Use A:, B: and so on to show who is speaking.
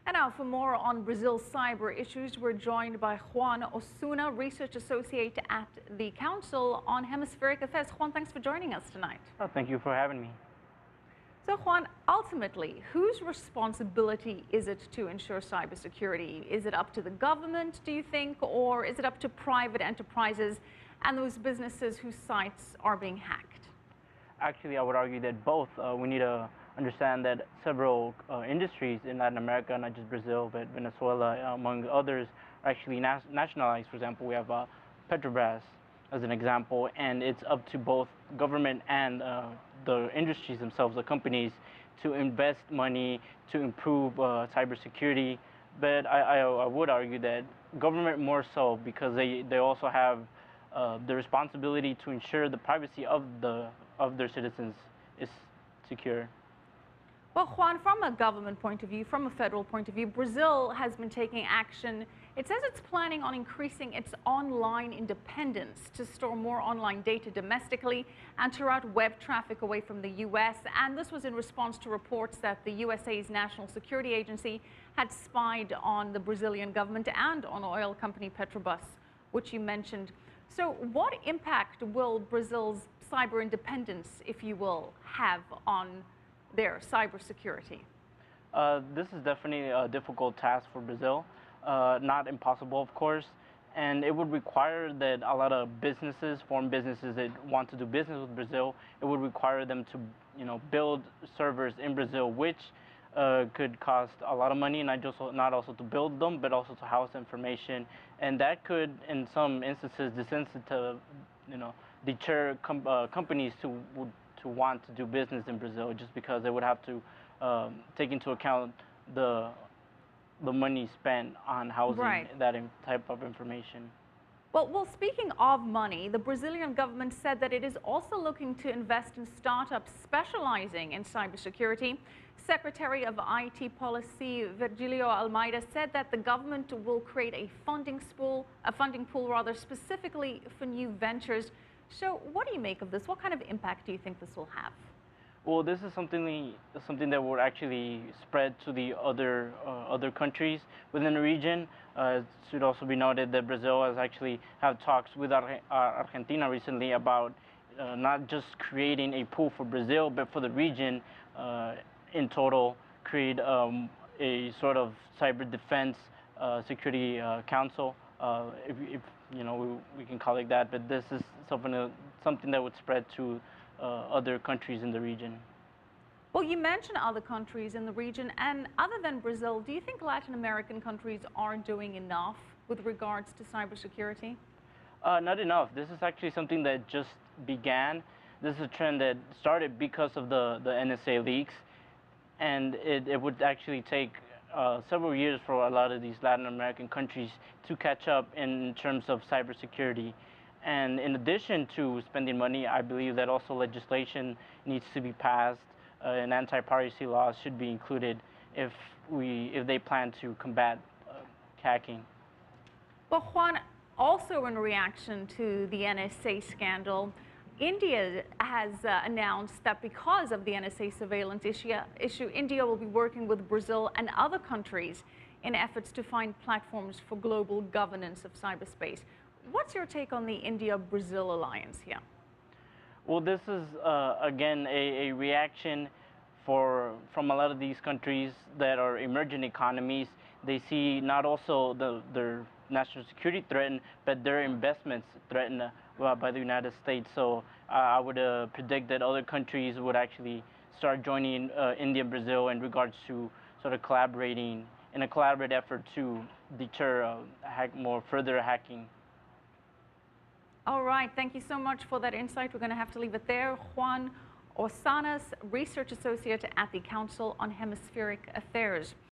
A: And now for more on Brazil's cyber issues, we're joined by Juan Osuna, Research Associate at the Council on Hemispheric Affairs. Juan, thanks for joining us tonight.
B: Oh, thank you for having me.
A: So Juan, ultimately, whose responsibility is it to ensure cybersecurity? Is it up to the government, do you think, or is it up to private enterprises and those businesses whose sites are being hacked?
B: Actually, I would argue that both. We need to understand that several industries in Latin America, not just Brazil, but Venezuela, among others, are actually nationalized. For example, we have Petrobras as an example, and it's up to both government and the industries themselves, the companies, to invest money to improve cybersecurity. But I would argue that government more so, because they also have the responsibility to ensure the privacy of their citizens is secure.
A: Well, Juan, from a government point of view, from a federal point of view, Brazil has been taking action. It says it's planning on increasing its online independence to store more online data domestically and to route web traffic away from the U.S. And this was in response to reports that the USA's National Security Agency had spied on the Brazilian government and on oil company Petrobras, which you mentioned. So what impact will Brazil's cyber independence, if you will, have on their cybersecurity?
B: This is definitely a difficult task for Brazil. Not impossible, of course, and it would require that a lot of businesses, foreign businesses that want to do business with Brazil, it would require them to, build servers in Brazil, which could cost a lot of money, not also to build them, but also to house information, and that could, in some instances, deter companies to want to do business in Brazil, just because they would have to take into account the money spent on housing that type of information.
A: Well, speaking of money, the Brazilian government said that it is also looking to invest in startups specializing in cybersecurity. Secretary of IT Policy Virgilio Almeida said that the government will create a funding pool specifically for new ventures. So what do you make of this? What kind of impact do you think this will have?
B: Well, this is something that will actually spread to the other countries within the region. It should also be noted that Brazil has actually had talks with Argentina recently about not just creating a pool for Brazil, but for the region in total, create a sort of cyber defense security council. If we can call it that, but this is something that would spread to other countries in the region.
A: Well, you mentioned other countries in the region, and other than Brazil, do you think Latin American countries are doing enough with regards to cybersecurity?
B: Not enough. This is actually something that just began. This is a trend that started because of the NSA leaks, and it would actually take several years for a lot of these Latin American countries to catch up in terms of cybersecurity. And in addition to spending money, I believe that also legislation needs to be passed, and anti-piracy laws should be included if they plan to combat hacking.
A: Well, Juan, also in reaction to the NSA scandal, India has announced that because of the NSA surveillance issue, India will be working with Brazil and other countries in efforts to find platforms for global governance of cyberspace. What's your take on the India-Brazil alliance here?
B: Well, this is, again, a reaction from a lot of these countries that are emerging economies. They see not also their national security threatened, but their investments threatened by the United States. So I would predict that other countries would actually start joining India and Brazil in regards to sort of collaborating in a collaborative effort to deter more further hacking.
A: All right, thank you so much for that insight. We're going to have to leave it there. Juan Osuna, Research Associate at the Council on Hemispheric Affairs.